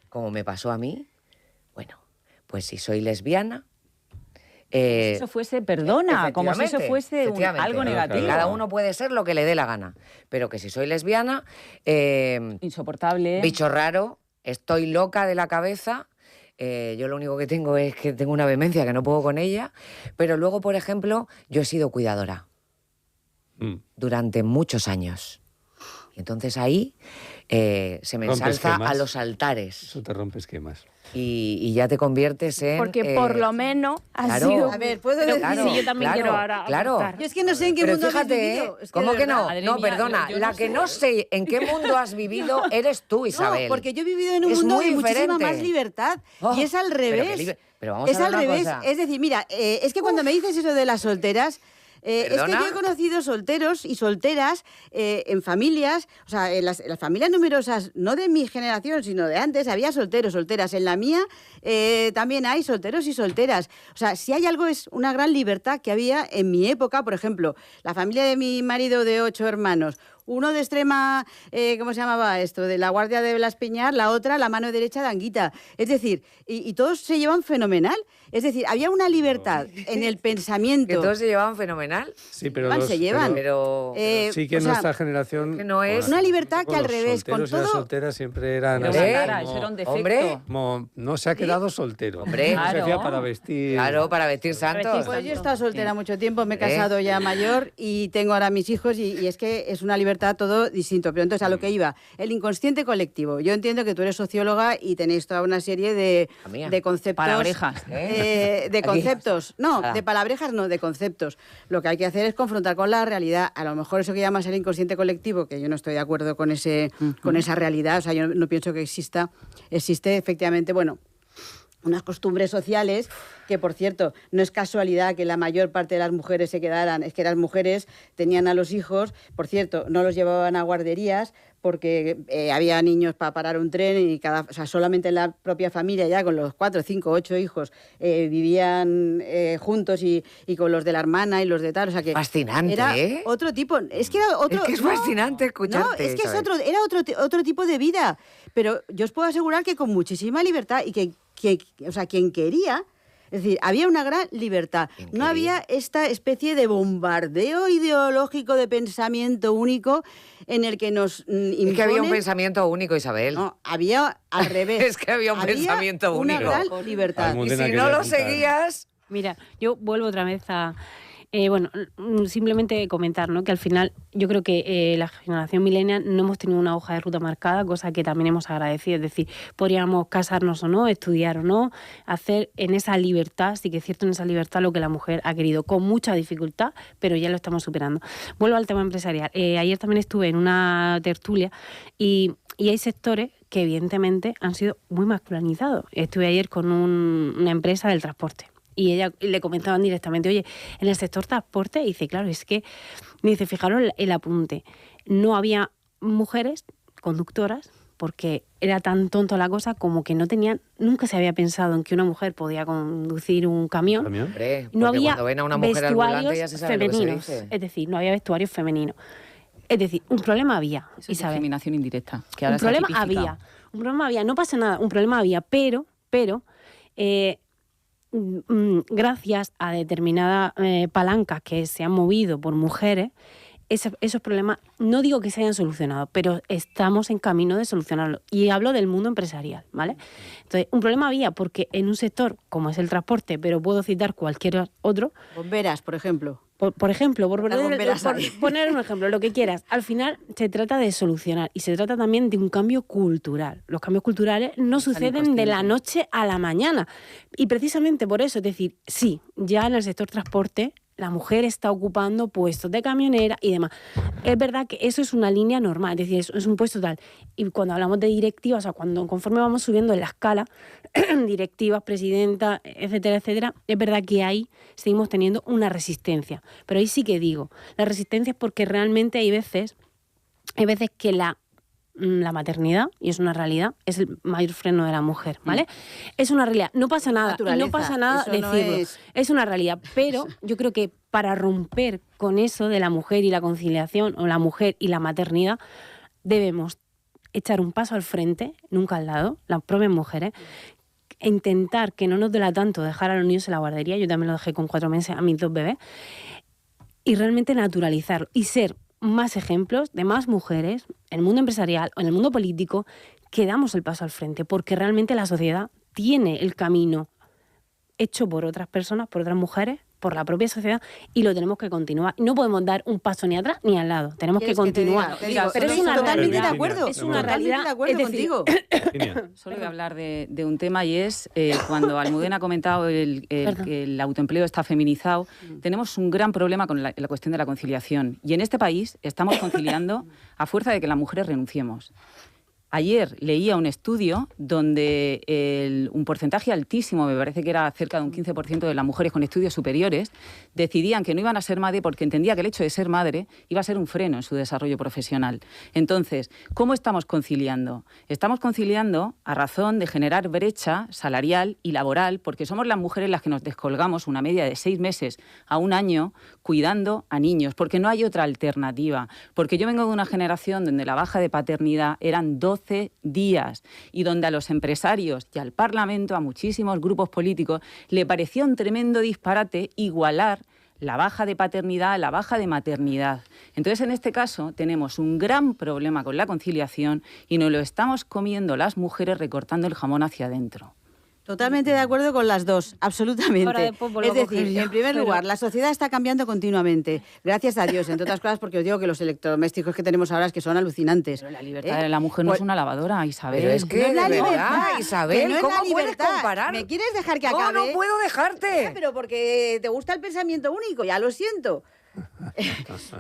C: como me pasó a mí, bueno, pues si soy lesbiana...
E: Si eso fuese, perdona, como si eso
C: efectivamente,
E: fuese
C: efectivamente.
E: algo
A: Claro,
E: negativo.
C: Cada uno puede ser lo que le dé la gana, pero que si soy lesbiana,
E: Insoportable.
C: bicho raro, estoy loca de la cabeza, yo lo único que tengo es que tengo una vehemencia que no puedo con ella, pero luego, por ejemplo, yo he sido cuidadora durante muchos años. Y entonces ahí se me
A: Rompe
C: ensalza
A: esquemas.
C: a los altares
A: Eso te rompe esquemas.
C: y ya te conviertes en...
F: Porque por lo menos ha
C: claro.
F: sido...
B: A ver, ¿puedo
D: Pero
B: decir?
D: sí, yo también quiero ahora aportar.
B: Yo es que no sé en qué
C: Pero
B: mundo
C: fíjate,
B: habéis vivido. Es que
C: ¿cómo
B: de
C: que no?
B: verdad.
E: Madre
C: No,
E: mía,
C: perdona,
E: yo
C: la
E: no
C: que
E: sé.
C: no sé en qué mundo has vivido eres tú, Isabel.
B: No, porque yo he vivido en un
C: Es
B: mundo
C: muy
B: de muchísima
C: diferente.
B: más libertad.
C: Oh,
B: y es al
C: pero qué
B: revés.
C: pero vamos a
B: Es
C: ver
B: al
C: una
B: revés.
C: cosa.
B: Es decir, mira, es que cuando me dices eso de las solteras... es que
C: ¿Perdona?
B: yo he conocido solteros y solteras en familias, o sea, en las familias numerosas, no de mi generación, sino de antes, había solteros, solteras. En la mía también hay solteros y solteras. O sea, si hay algo es una gran libertad que había en mi época. Por ejemplo, la familia de mi marido de 8 hermanos, uno de extrema, ¿cómo se llamaba esto? De la Guardia de Blas Piñar, la otra, la mano derecha de Anguita. Es decir, y todos se llevan fenomenal. Es decir, había una libertad en el pensamiento.
C: Que todos se llevaban fenomenal.
A: Sí, pero
B: Se llevan.
C: Pero...
A: sí que
B: o sea,
A: nuestra generación...
C: que no es-
B: Una libertad que al
A: los
B: revés, con
A: solteros y las
B: todo-
A: solteras siempre eran
E: Era
A: así
E: una
C: ¿Eh?
E: tara,
A: como-
E: eso era un defecto.
C: Hombre.
A: como no se ha quedado soltero.
C: Hombre.
A: No se hacía
E: Claro.
A: para vestir...
C: Claro, para vestir santos.
B: Pues yo he estado soltera
E: Sí.
B: mucho tiempo, me he casado ya mayor y tengo ahora mis hijos y es que es una libertad todo distinto. Pero entonces a lo que iba, el inconsciente colectivo. Yo entiendo que tú eres socióloga y tenéis toda una serie de conceptos...
E: Palabrejas.
B: de
C: Aquí.
B: conceptos. No,
C: Ah.
B: de palabrejas no, de conceptos. Lo que hay que hacer es confrontar con la realidad. A lo mejor eso que llamas el inconsciente colectivo, que yo no estoy de acuerdo con esa realidad, o sea, yo no pienso que existe efectivamente, bueno, unas costumbres sociales que, por cierto, no es casualidad que la mayor parte de las mujeres se quedaran, es que las mujeres tenían a los hijos, por cierto, no los llevaban a guarderías porque había niños para parar un tren y o sea, solamente en la propia familia ya con los 4, 5, 8 hijos vivían juntos y con los de la hermana y los de tal, o sea que
C: Fascinante,
B: era
C: ¿eh?
B: otro tipo, es que era otro,
C: Es que es fascinante escucharte,
B: no, es que
C: Isabel.
B: era otro tipo de vida, pero yo os puedo asegurar que con muchísima libertad y que o sea, quien quería, es decir, había una gran libertad.
C: ¿Quién
B: No
C: quería?
B: había esta especie de bombardeo ideológico de pensamiento único en el que nos imponen...
C: Es que había un pensamiento único, Isabel.
B: No, había al revés.
C: Es que había un pensamiento único.
B: Una gran libertad.
A: Algún-
C: Y
A: Almudena
C: si
A: quería
C: no lo
A: apuntar.
C: seguías...
D: Mira, yo vuelvo otra vez a... simplemente comentar, ¿no? Que al final yo creo que la generación millennial no hemos tenido una hoja de ruta marcada, cosa que también hemos agradecido. Es decir, podríamos casarnos o no, estudiar o no, hacer en esa libertad, sí que es cierto, en esa libertad lo que la mujer ha querido, con mucha dificultad, pero ya lo estamos superando. Vuelvo al tema empresarial. Ayer también estuve en una tertulia y hay sectores que evidentemente han sido muy masculinizados. Estuve ayer con una empresa del transporte. Y ella le comentaban directamente, oye, en el sector transporte, y dice, claro, es que, dice, fijaros el apunte, no había mujeres conductoras porque era tan tonto la cosa como que nunca se había pensado en que una mujer podía conducir un camión.
C: Hombre,
D: no había
C: cuando ven a una mujer al volante ya se sabe
D: femeninos,
C: lo que se dice.
D: es decir, no había vestuarios femeninos. Es decir, un problema había,
E: Eso es discriminación indirecta. Que ahora
D: un problema había, no pasa nada, un problema había, pero gracias a determinadas palancas que se han movido por mujeres, esos problemas, no digo que se hayan solucionado, pero estamos en camino de solucionarlo. Y hablo del mundo empresarial, ¿vale? Entonces, un problema había porque en un sector como es el transporte, pero puedo citar cualquier otro...
B: Bomberas, por ejemplo.
D: Por ejemplo, por poner un ejemplo, lo que quieras. Al final se trata de solucionar y se trata también de un cambio cultural. Los cambios culturales no suceden de la noche a la mañana. Y precisamente por eso, es decir, sí, ya en el sector transporte la mujer está ocupando puestos de camionera y demás. Es verdad que eso es una línea normal, es decir, es un puesto tal. Y cuando hablamos de directivas, o sea, conforme vamos subiendo en la escala, directivas, presidenta, etcétera, etcétera, es verdad que ahí seguimos teniendo una resistencia. Pero ahí sí que digo, la resistencia es porque realmente hay veces que la maternidad, y es una realidad, es el mayor freno de la mujer, ¿vale? Es una realidad, no pasa nada, y no pasa nada decirlo, es una realidad, pero yo creo que para romper con eso de la mujer y la conciliación, o la mujer y la maternidad, debemos echar un paso al frente, nunca al lado, las propias mujeres, intentar que no nos duela tanto dejar a los niños en la guardería, yo también lo dejé con 4 meses a mis 2 bebés, y realmente naturalizarlo, y ser más ejemplos de más mujeres en el mundo empresarial o en el mundo político que damos el paso al frente, porque realmente la sociedad tiene el camino hecho por otras personas, por otras mujeres, por la propia sociedad, y lo tenemos que continuar. No podemos dar un paso ni atrás ni al lado, tenemos que continuar.
B: Pero es una
D: totalmente
B: realidad. De acuerdo.
D: Es una realidad.
B: De acuerdo contigo.
E: Solo voy a hablar de un tema, y es cuando Almudena ha comentado que el autoempleo está feminizado, tenemos un gran problema con la cuestión de la conciliación. Y en este país estamos conciliando a fuerza de que las mujeres renunciemos. Ayer leía un estudio donde un porcentaje altísimo, me parece que era cerca de un 15% de las mujeres con estudios superiores, decidían que no iban a ser madre porque entendía que el hecho de ser madre iba a ser un freno en su desarrollo profesional. Entonces, ¿cómo estamos conciliando? Estamos conciliando a razón de generar brecha salarial y laboral, porque somos las mujeres las que nos descolgamos una media de 6 meses a 1 año cuidando a niños, porque no hay otra alternativa. Porque yo vengo de una generación donde la baja de paternidad eran 12 días y donde a los empresarios y al Parlamento, a muchísimos grupos políticos, le parecía un tremendo disparate igualar la baja de paternidad a la baja de maternidad. Entonces, en este caso, tenemos un gran problema con la conciliación y nos lo estamos comiendo las mujeres recortando el jamón hacia adentro.
B: Totalmente de acuerdo con las dos, absolutamente. Es decir, en primer lugar, la sociedad está cambiando continuamente, gracias a Dios, entre otras cosas, porque os digo que los electrodomésticos que tenemos ahora es que son alucinantes.
E: Pero la libertad de la mujer no es una lavadora, Isabel.
C: Pero es que,
B: no es la
C: de verdad,
B: libertad,
C: Isabel,
B: no
C: ¿cómo
B: es la
C: puedes
B: libertad?
C: comparar?
B: ¿Me quieres dejar que acabe?
C: No puedo dejarte.
B: Pero porque te gusta el pensamiento único, ya lo siento.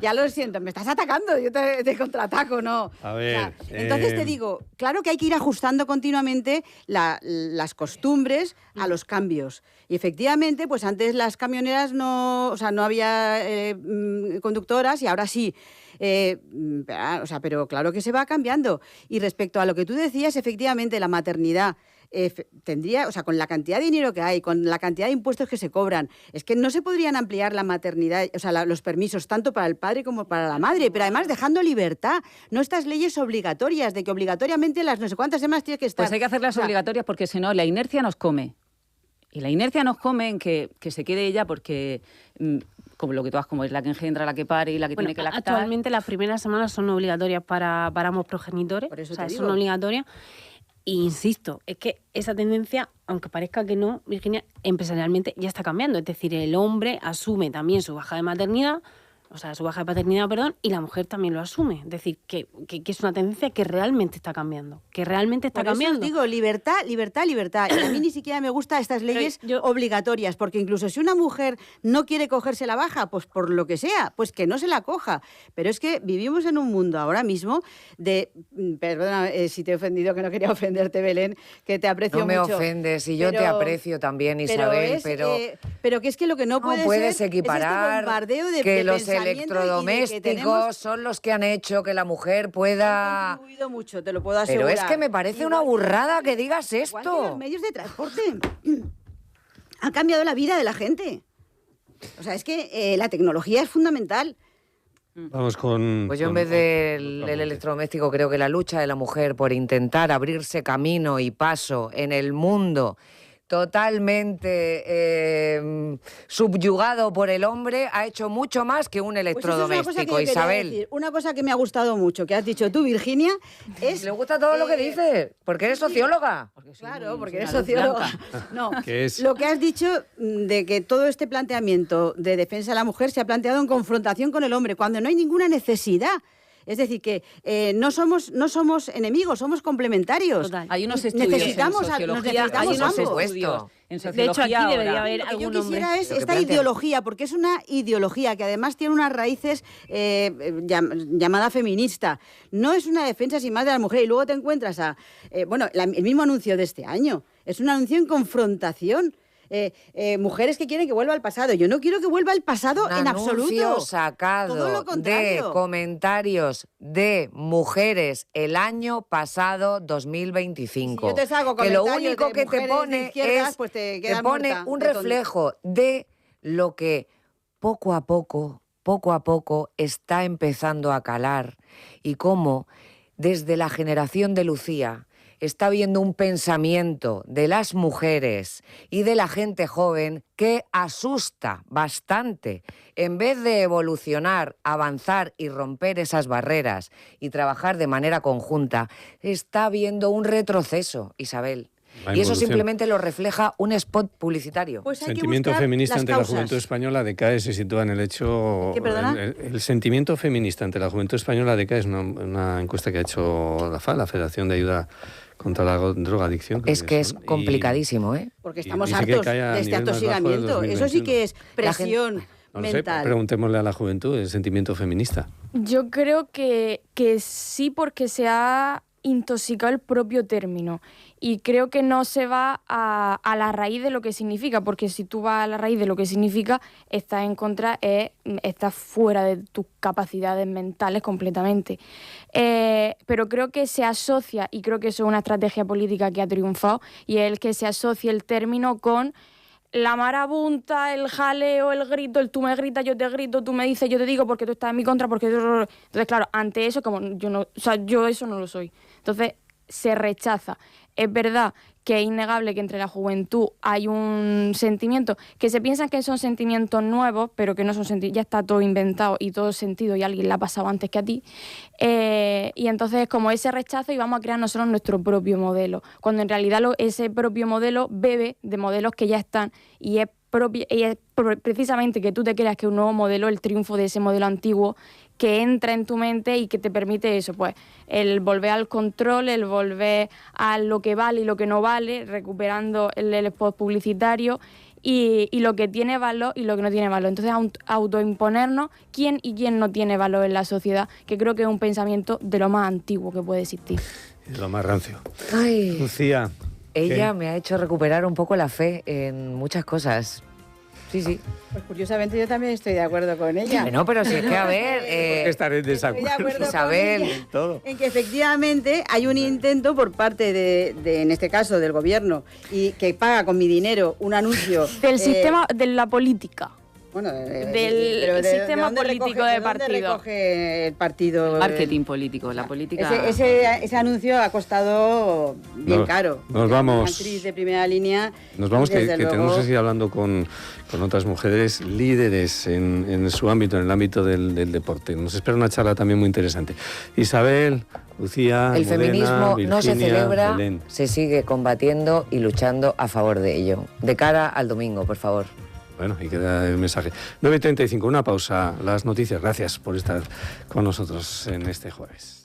B: Ya lo siento, me estás atacando, yo te contraataco, ¿no?
A: A ver,
B: entonces te digo, claro que hay que ir ajustando continuamente las costumbres a los cambios. Y efectivamente, pues antes las camioneras no había conductoras y ahora sí. Pero claro que se va cambiando. Y respecto a lo que tú decías, efectivamente, la maternidad tendría, o sea, con la cantidad de dinero que hay, con la cantidad de impuestos que se cobran, es que no se podrían ampliar la maternidad, o sea, los permisos tanto para el padre como para la madre, pero además dejando libertad, no estas leyes obligatorias de que obligatoriamente las no sé cuántas semanas tiene que estar.
E: Pues hay que hacerlas obligatorias porque si no, la inercia nos come. Y la inercia nos come en que se quede ella porque, como lo que tú has, como es la que engendra, la que pare y la que tiene que lactar.
D: Actualmente las primeras semanas son obligatorias para ambos progenitores,
B: por eso
D: son obligatorias. E insisto, es que esa tendencia, aunque parezca que no, Virginia, empresarialmente ya está cambiando. Es decir, el hombre asume también su baja de maternidad, o sea, su baja de paternidad, perdón, y la mujer también lo asume. Es decir, que es una tendencia que realmente está cambiando. Que realmente está cambiando.
B: Por eso digo, libertad, libertad, libertad. Y a mí ni siquiera me gustan estas leyes obligatorias, porque incluso si una mujer no quiere cogerse la baja, pues por lo que sea, pues que no se la coja. Pero es que vivimos en un mundo ahora mismo de... Perdona si te he ofendido, que no quería ofenderte, Belén, que te aprecio mucho.
C: No me ofendes, y yo te aprecio también, Isabel,
B: pero que es que lo que no puede
C: puedes
B: ser
C: equiparar
B: es este bombardeo de
C: que los
B: pensamiento
C: electrodomésticos son los que han hecho que la mujer pueda...
B: Han contribuido mucho, te lo puedo asegurar.
C: Pero es que me parece una burrada que digas esto.
B: Igual que los medios de transporte han cambiado la vida de la gente. O sea, es que la tecnología es fundamental.
A: Vamos con...
C: Pues yo en vez del electrodoméstico creo que la lucha de la mujer por intentar abrirse camino y paso en el mundo totalmente subyugado por el hombre ha hecho mucho más que un electrodoméstico,
B: pues
C: Isabel.
B: Una cosa que me ha gustado mucho, que has dicho tú, Virginia, es...
C: ¿Le gusta todo lo que dices? Porque eres socióloga.
B: Claro, porque eres socióloga. No,
A: ¿Qué es?
B: lo que has dicho de que todo este planteamiento de defensa de la mujer se ha planteado en confrontación con el hombre, cuando no hay ninguna necesidad. Es decir, que no somos enemigos, somos complementarios.
E: Total. Hay unos estudios
B: necesitamos
E: en sociología,
B: necesitamos
E: hay unos
B: ambos.
E: estudios en sociología.
D: De hecho, aquí
E: ahora,
D: debería haber
B: Lo que yo
D: algún hombre.
B: quisiera es esta ideología, porque es una ideología que además tiene unas raíces llamada feminista. No es una defensa sin más de la mujer. Y luego te encuentras el mismo anuncio de este año. Es un anuncio en confrontación. Mujeres que quieren que vuelva al pasado. Yo no quiero que vuelva al pasado en absoluto.
C: Anuncio sacado de comentarios de mujeres el año pasado 2025.
B: Si yo te saco
C: que lo
B: comentarios
C: único
B: de
C: que te
B: mujeres de
C: pone
B: izquierdas,
C: es
B: pues te
C: te
B: quedas
C: pone
B: muerta
C: un
B: de tonto.
C: reflejo de lo que poco a poco está empezando a calar y cómo desde la generación de Lucía está habiendo un pensamiento de las mujeres y de la gente joven que asusta bastante. En vez de evolucionar, avanzar y romper esas barreras y trabajar de manera conjunta, está habiendo un retroceso, Isabel. Y eso simplemente lo refleja un spot publicitario.
B: Pues hay que
A: Sentimiento
B: buscar
A: feminista
B: las
A: ante la
B: causas.
A: juventud española decae, se sitúa en el hecho...
B: ¿Qué, perdona?
A: El sentimiento feminista ante la juventud española decae, es una encuesta que ha hecho la FA, la Federación de Ayuda contra la Drogadicción.
C: Es que es complicadísimo, ¿eh?
B: Porque estamos
A: dice que
B: hartos
A: cae a
B: de este
A: nivel más bajo del
B: atosigamiento. Eso sí
A: 2021.
B: que es presión
A: No lo sé,
B: mental.
A: preguntémosle a la juventud el sentimiento feminista.
F: Yo creo que sí, porque se ha intoxicado el propio término y creo que no se va a la raíz de lo que significa, porque si tú vas a la raíz de lo que significa, estás en contra, estás fuera de tus capacidades mentales completamente. Pero creo que se asocia, y creo que eso es una estrategia política que ha triunfado, y es el que se asocia el término con la marabunta, el jaleo, el grito, el tú me gritas, yo te grito, tú me dices, yo te digo porque tú estás en mi contra, porque... Entonces, claro, ante eso, como yo eso no lo soy. Entonces, se rechaza. Es verdad que es innegable que entre la juventud hay un sentimiento que se piensan que son sentimientos nuevos, pero que no son sentimientos, ya está todo inventado y todo sentido y alguien lo ha pasado antes que a ti. Y entonces es como ese rechazo y vamos a crear nosotros nuestro propio modelo, cuando en realidad ese propio modelo bebe de modelos que ya están y es precisamente que tú te creas que un nuevo modelo, el triunfo de ese modelo antiguo, que entra en tu mente y que te permite eso, pues el volver al control, el volver a lo que vale y lo que no vale, recuperando el spot publicitario y lo que tiene valor y lo que no tiene valor. Entonces autoimponernos quién y quién no tiene valor en la sociedad, que creo que es un pensamiento de lo más antiguo que puede existir.
A: Es lo más rancio.
C: Ay,
A: Lucía.
C: ella me ha hecho recuperar un poco la fe en muchas cosas. Sí, sí.
B: Pues curiosamente yo también estoy de acuerdo con ella.
C: No, pero si es que, a ver...
A: estaré en
B: Estoy de
A: desacuerdo.
B: acuerdo con
C: Isabel.
B: ella
A: Todo.
B: en que efectivamente hay un intento por parte de en este caso, del gobierno, y que paga con mi dinero un anuncio...
F: Del sistema, de la política.
B: Bueno,
F: del sistema político de partido.
B: ¿Dónde recoge el partido?
E: El marketing político, la política...
B: Ese anuncio ha costado bien caro.
A: Nos vamos.
B: Una actriz de primera línea.
A: Nos vamos, que
B: desde luego,
A: tenemos que seguir hablando con otras mujeres líderes en su ámbito, en el ámbito del deporte. Nos espera una charla también muy interesante. Isabel, Lucía,
C: El
A: Modena,
C: feminismo
A: Virginia,
C: no se celebra,
A: Belén.
C: se sigue combatiendo y luchando a favor de ello. De cara al domingo, por favor.
A: Bueno, y queda el mensaje. 9:35, una pausa. Las noticias. Gracias por estar con nosotros en este jueves.